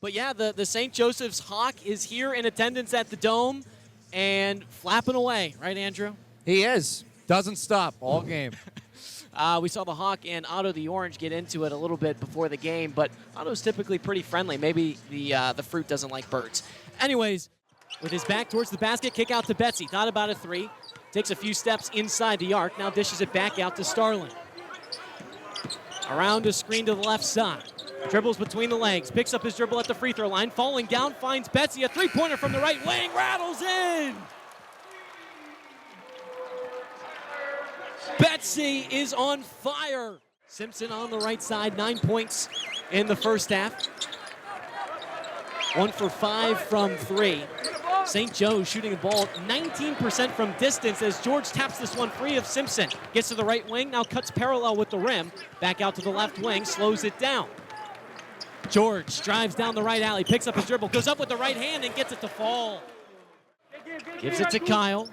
But yeah, the St. Joseph's Hawk is here in attendance at the Dome and flapping away, right, Andrew? He is. Doesn't stop all game. We saw the Hawk and Otto the Orange get into it a little bit before the game, but Otto's typically pretty friendly. Maybe the fruit doesn't like birds. Anyways, with his back towards the basket, kick out to Betsy. Thought about a three. Takes a few steps inside the arc. Now dishes it back out to Starling. Around a screen to the left side. Dribbles between the legs. Picks up his dribble at the free throw line. Falling down, finds Betsy. A three-pointer from the right wing. Rattles in. Betsy is on fire. Simpson on the right side. 9 points in the first half. 1 for 5 from 3. St. Joe's shooting the ball 19% from distance as George taps this one free of Simpson. Gets to the right wing, now cuts parallel with the rim. Back out to the left wing, slows it down. George drives down the right alley, picks up his dribble, goes up with the right hand and gets it to fall. Gives it to Kyle.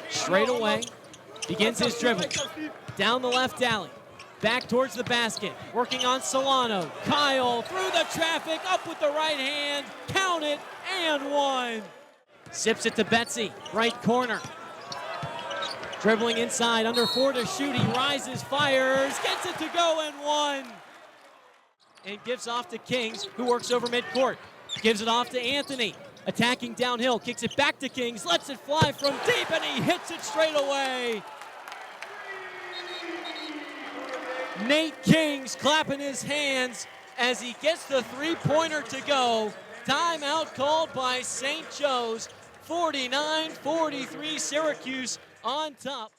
Straight away, begins his dribble. Down the left alley. Back towards the basket, working on Solano. Kyle through the traffic, up with the right hand, count it, and one. Sips it to Betsy, right corner. Dribbling inside, under 4 to shoot, he rises, fires, gets it to go, and one. And gives off to Kings, who works over midcourt. Gives it off to Anthony, attacking downhill, kicks it back to Kings, lets it fly from deep, and he hits it straight away. Nate Kings clapping his hands as he gets the three-pointer to go. Timeout called by St. Joe's. 49-43, Syracuse on top.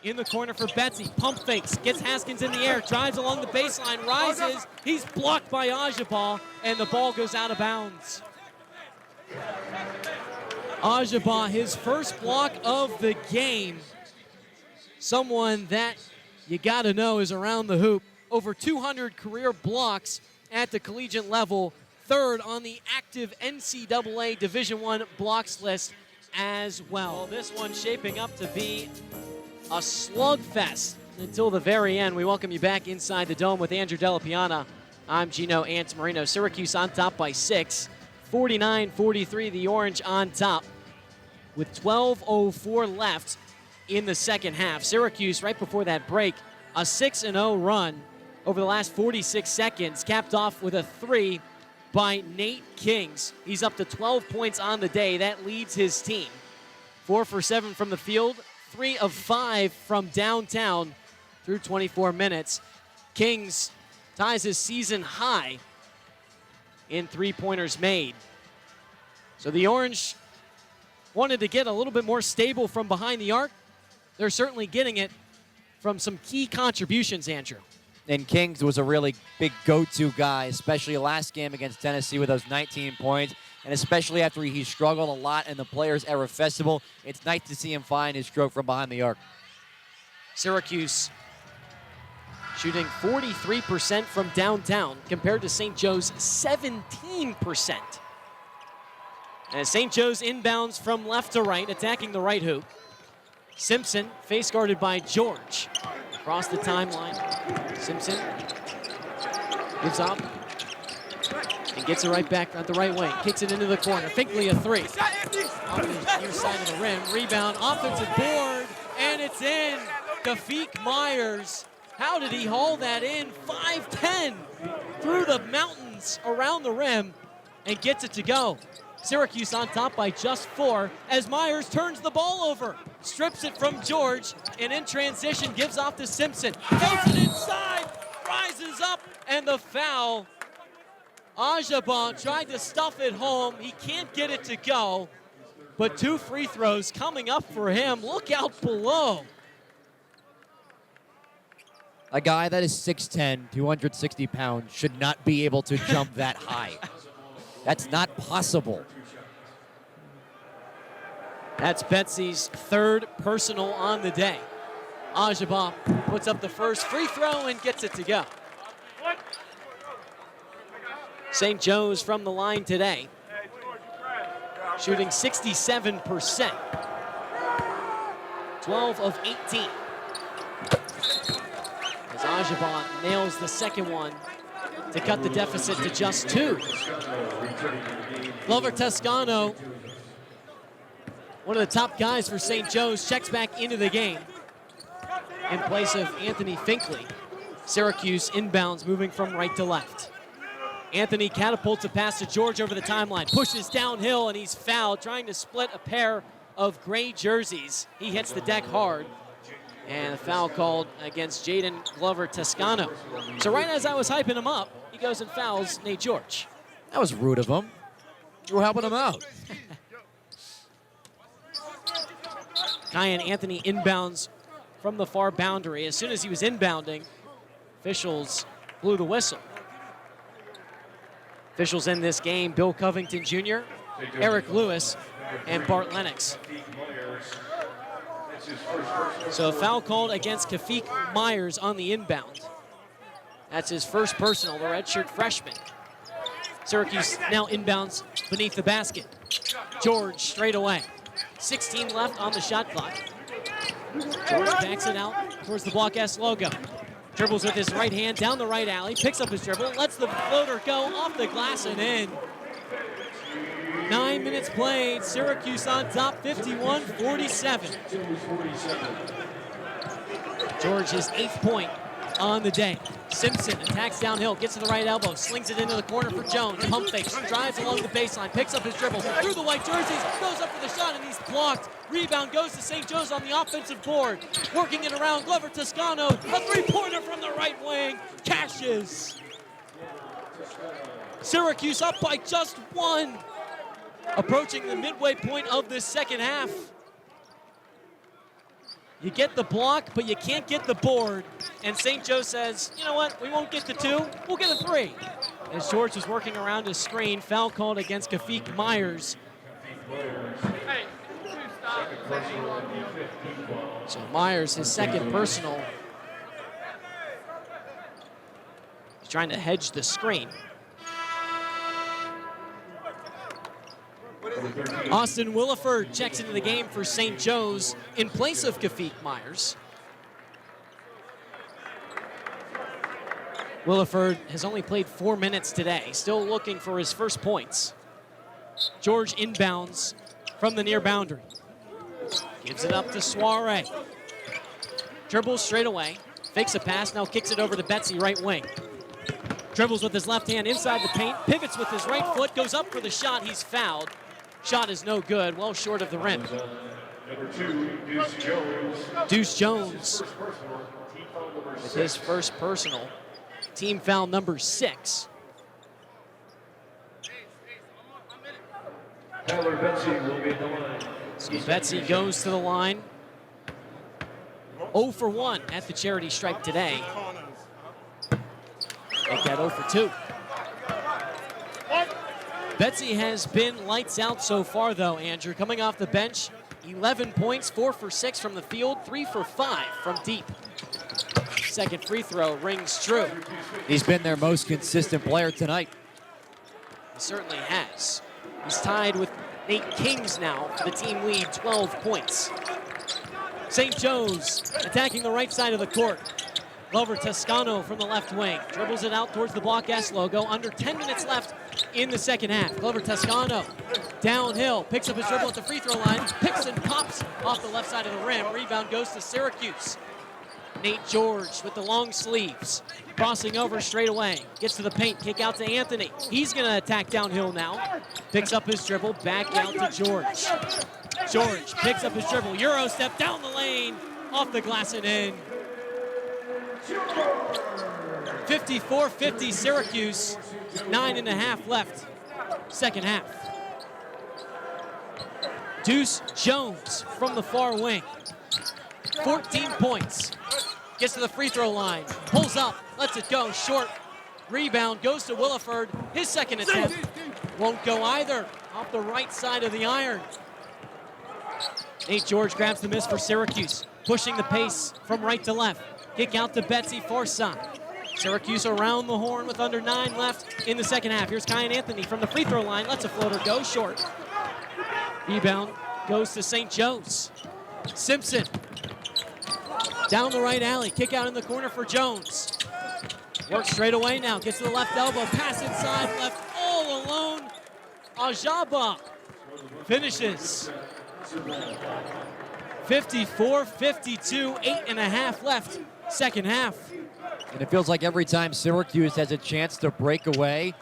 In the corner for Betsy, pump fakes, gets Haskins in the air, drives along the baseline, rises. He's blocked by Ajabal, and the ball goes out of bounds. Ajabal, his first block of the game. Someone that you got to know is around the hoop. Over 200 career blocks at the collegiate level. Third on the active NCAA Division I blocks list as well. This one shaping up to be a slugfest until the very end. We welcome you back inside the Dome with Andrew Delapiana. I'm Gino Antamarino. Syracuse on top by 6. 49-43, the Orange on top with 12:04 left in the second half. Syracuse, right before that break, a 6-0 run over the last 46 seconds, capped off with a 3 by Nate Kings. He's up to 12 points on the day. That leads his team. 4 for 7 from the field, 3 of 5 from downtown through 24 minutes. Kings ties his season high in three-pointers made. So the Orange wanted to get a little bit more stable from behind the arc. They're certainly getting it from some key contributions, Andrew. And Kings was a really big go-to guy, especially last game against Tennessee with those 19 points, and especially after he struggled a lot in the Players Era Festival. It's nice to see him find his stroke from behind the arc. Syracuse shooting 43% from downtown compared to St. Joe's 17%. As St. Joe's inbounds from left to right, attacking the right hoop. Simpson, face guarded by George. Across the timeline, Simpson gives up and gets it right back at the right wing. Kicks it into the corner. Finkley a 3. On the near side of the rim. Rebound, offensive board, and it's in. Gafik Myers. How did he haul that in? 5'10", through the mountains around the rim and gets it to go. Syracuse on top by just 4 as Myers turns the ball over. Strips it from George and in transition gives off to Simpson. Floats it inside, rises up, and the foul. Ajabon tried to stuff it home. He can't get it to go, but 2 free throws coming up for him. Look out below. A guy that is 6'10", 260 pounds should not be able to jump that high. That's not possible. That's Betsy's 3rd personal on the day. Ajabon puts up the first free throw and gets it to go. St. Joe's from the line today, shooting 67%. 12 of 18. As Ajabon nails the second one to cut the deficit to just 2. Glover Toscano, one of the top guys for St. Joe's, checks back into the game in place of Anthony Finkley. Syracuse inbounds, moving from right to left. Anthony catapults a pass to George over the timeline, pushes downhill, and he's fouled, trying to split a pair of gray jerseys. He hits the deck hard, and a foul called against Jaden Glover Toscano. So right as I was hyping him up, he goes and fouls Nate George. That was rude of him. You were helping him out. Kyan Anthony inbounds from the far boundary. As soon as he was inbounding, officials blew the whistle. Officials in this game, Bill Covington Jr., Eric Lewis, and Bart Lennox. So a foul called against Kafik Myers on the inbound. That's his first personal, the redshirt freshman. Syracuse now inbounds beneath the basket. George straight away. 16 left on the shot clock. George backs it out towards the Block S logo. Dribbles with his right hand down the right alley, picks up his dribble, lets the floater go off the glass and in. 9 minutes played, Syracuse on top, 51-47. George, his 8th point on the day. Simpson attacks downhill, gets to the right elbow, slings it into the corner for Jones. Pump fakes, drives along the baseline, picks up his dribble through the white jerseys, goes up for the shot, and he's blocked. Rebound goes to St. Joe's on the offensive board. Working it around, Glover Toscano, a three-pointer from the right wing, cashes. Syracuse up by just 1. Approaching the midway point of this second half. You get the block, but you can't get the board. And St. Joe says, you know what, we won't get the 2, we'll get a 3. As George was working around his screen, foul called against Kafik Myers. So Myers, his second personal. He's trying to hedge the screen. Austin Williford checks into the game for St. Joe's in place of Kafik Myers. Williford has only played 4 minutes today, still looking for his first points. George inbounds from the near boundary. Gives it up to Soiree. Dribbles straight away, fakes a pass, now kicks it over to Betsy, right wing. Dribbles with his left hand inside the paint, pivots with his right foot, goes up for the shot, he's fouled. Shot is no good, well short of the rim. Deuce Jones with his first personal. Team foul number 6. So Betsy goes to the line. 0 for 1 at the charity stripe today. Make that 0 for 2. Betsy has been lights out so far, though, Andrew. Coming off the bench, 11 points, 4 for 6 from the field, 3 for 5 from deep. Second free throw rings true. He's been their most consistent player tonight. He certainly has. He's tied with Nate Kings now for the team lead, 12 points. St. Joe's attacking the right side of the court. Glover Toscano from the left wing. Dribbles it out towards the Block S logo. Under 10 minutes left in the second half. Glover Toscano downhill. Picks up his dribble at the free throw line. Picks and pops off the left side of the rim. Rebound goes to Syracuse. Nate George with the long sleeves. Crossing over straight away. Gets to the paint. Kick out to Anthony. He's going to attack downhill now. Picks up his dribble. Back out to George. George picks up his dribble. Euro step down the lane. Off the glass and in. 54-50 Syracuse, 9.5 left, second half. Deuce Jones from the far wing, 14 points. Gets to the free throw line, pulls up, lets it go, short. Rebound goes to Williford, his second attempt. Won't go either, off the right side of the iron. Nate George grabs the miss for Syracuse, pushing the pace from right to left. Kick out to Betsy, far side. Syracuse around the horn with under 9 left in the second half. Here's Kyan Anthony from the free throw line. Lets a floater go short. Rebound goes to St. Joe's. Simpson down the right alley. Kick out in the corner for Jones. Works straight away now. Gets to the left elbow. Pass inside. Left all alone. Ajaba finishes. 54-52. 8.5 left. Second half. And it feels like every time Syracuse has a chance to break away,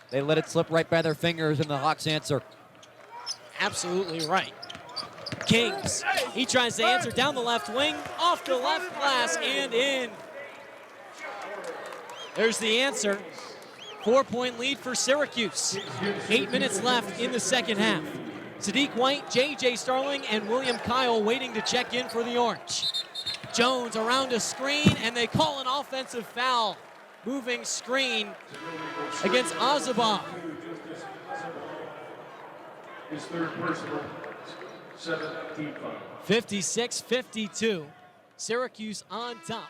they let it slip right by their fingers, and the Hawks answer. Absolutely right. Kings, he tries to answer down the left wing, off the left glass, and in. There's the answer. 4-point lead for Syracuse. 8 minutes left in the second half. Sadiq White, J.J. Starling, and William Kyle waiting to check in for the Orange. Jones around a screen, and they call an offensive foul. Moving screen against Azaba. His third personal, 7-5. 56-52. Syracuse on top.